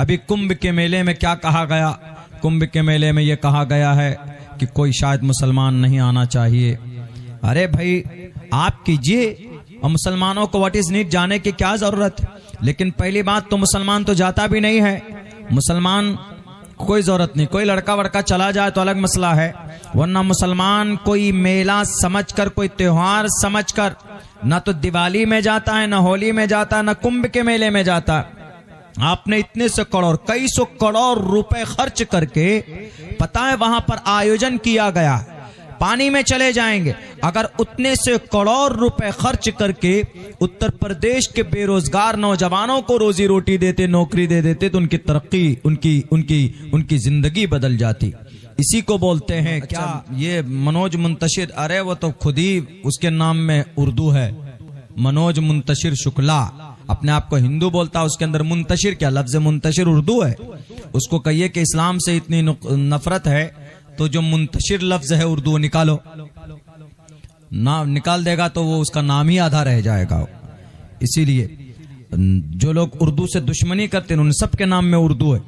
अभी कुंभ के मेले में क्या कहा गया? कुंभ के मेले में यह कहा गया है कि कोई शायद मुसलमान नहीं आना चाहिए। अरे भाई आप कीजिए, और मुसलमानों को व्हाट इज नीड जाने की क्या जरूरत है। लेकिन पहली बात तो मुसलमान तो जाता भी नहीं है, मुसलमान कोई जरूरत नहीं। कोई लड़का वड़का चला जाए तो अलग मसला है, वरना मुसलमान कोई मेला समझकर, कोई त्योहार समझकर ना तो दिवाली में जाता है, ना होली में जाता है, ना कुंभ के मेले में जाता है। आपने इतने से करोड़, कई सौ करोड़ रुपए खर्च करके पता है वहां पर आयोजन किया गया, पानी में चले जाएंगे। अगर उतने से करोड़ रुपए खर्च करके उत्तर प्रदेश के बेरोजगार नौजवानों को रोजी रोटी देते, नौकरी दे देते, तो उनकी तरक्की, उनकी जिंदगी बदल जाती। इसी को बोलते हैं क्या ये मनोज मुंतशिर, अरे वो तो खुद ही उसके नाम में उर्दू है, मनोज मुंतशिर शुक्ला, अपने आप को हिंदू बोलता है, उसके अंदर मुंतशिर क्या, लफ्ज मुंतशिर उर्दू है। उसको कहिए कि इस्लाम से इतनी नफरत है तो जो मुंतशिर लफ्ज है उर्दू निकालो, ना निकाल देगा तो वो उसका नाम ही आधा रह जाएगा। इसीलिए जो लोग उर्दू से दुश्मनी करते हैं उन सब के नाम में उर्दू है।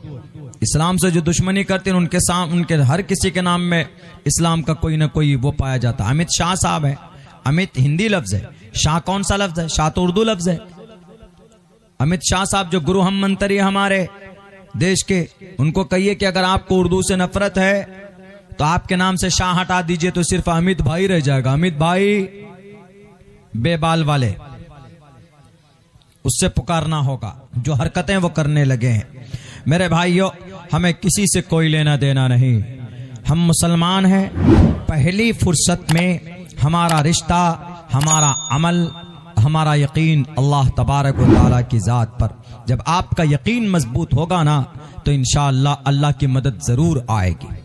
इस्लाम से जो दुश्मनी करते हैं उनके हर किसी के नाम में इस्लाम का कोई ना कोई वो पाया जाता है। अमित शाह साहब है, अमित हिंदी लफ्ज है, शाह कौन सा लफ्ज है? शाह तो उर्दू लफ्ज है। अमित शाह साहब जो गृह मंत्री हमारे देश के, उनको कहिए कि अगर आपको उर्दू से नफरत है तो आपके नाम से शाह हटा दीजिए तो सिर्फ अमित भाई रह जाएगा। अमित भाई बेबाल वाले, उससे पुकारना होगा। जो हरकतें वो करने लगे हैं, मेरे भाइयों, हमें किसी से कोई लेना देना नहीं। हम मुसलमान हैं। पहली फुर्सत में हमारा रिश्ता, हमारा अमल, हमारा यकीन अल्लाह तबारक व तआला की जात पर, जब आपका यकीन मजबूत होगा ना तो इंशाअल्लाह अल्लाह की मदद जरूर आएगी।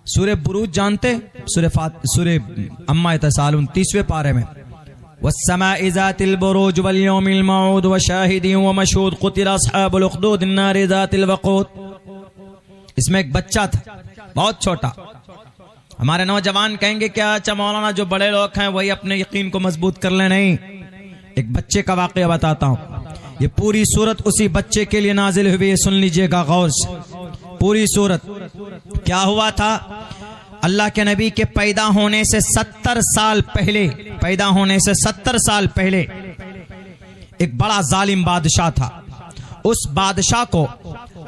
सूरह बुरूज जानते? सूरह अम्मा यतसालून 30वें पारे में, वस्समाइ ज़ातिल बुरूज वल यौमिल मऊद व शाहिदिन व मशहूद क़ुतिल अस्हाबुल उख़्दूद अन्नारि ज़ातिल वक़ूद। इसमें एक बच्चा था, बहुत छोटा। हमारे नौजवान कहेंगे क्या अच्छा मौलाना जो बड़े लोग हैं वही अपने यकीन को मजबूत कर ले। नहीं, एक बच्चे का वाक़या बताता हूँ। ये पूरी सूरत उसी बच्चे के लिए नाजिल हुई है, सुन लीजिएगा गौर से। पूरी सूरत क्या हुआ था? अल्लाह के नबी के पैदा होने से 70 साल पहले, पैदा होने से 70 साल पहले एक बड़ा जालिम बादशाह था। उस बादशाह को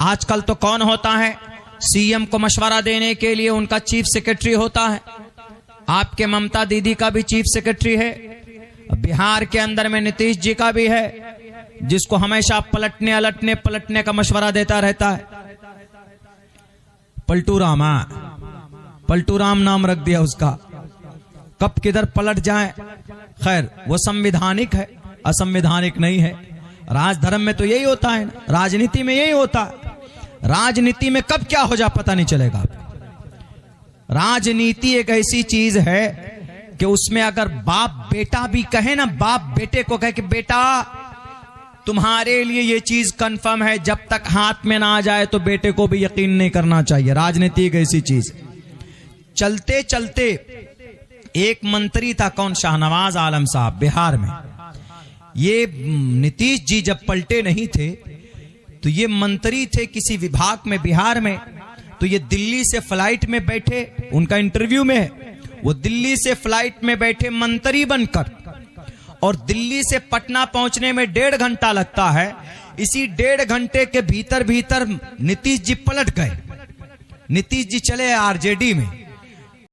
आजकल तो कौन होता है, सीएम को मशवरा देने के लिए उनका चीफ सेक्रेटरी होता है। आपके ममता दीदी का भी चीफ सेक्रेटरी है, बिहार के अंदर में नीतीश जी का भी है, जिसको हमेशा पलटने का मशवरा देता रहता है। पलटू राम नाम रख दिया उसका, कब किधर पलट जाए। खैर वो संविधानिक है, असंवैधानिक नहीं है। राजधर्म में तो यही होता है, राजनीति में यही होता है। राजनीति में कब क्या हो जाए पता नहीं चलेगा। राजनीति एक ऐसी चीज है कि उसमें अगर बाप बेटा भी कहे ना, बाप बेटे को कहे कि बेटा तुम्हारे लिए ये चीज कंफर्म है, जब तक हाथ में ना आ जाए तो बेटे को भी यकीन नहीं करना चाहिए। राजनीति एक ऐसी चीज। चलते चलते एक मंत्री था, कौन, शाहनवाज आलम साहब, बिहार में। ये नीतीश जी जब पलटे नहीं थे तो ये मंत्री थे किसी विभाग में बिहार में। तो ये दिल्ली से फ्लाइट में बैठे, उनका इंटरव्यू में है, वो दिल्ली से फ्लाइट में बैठे मंत्री बनकर, और दिल्ली से पटना पहुंचने में 1.5 घंटा लगता है। इसी 1.5 घंटे के भीतर नीतीश जी पलट गए। नीतीश जी चले आरजेडी में।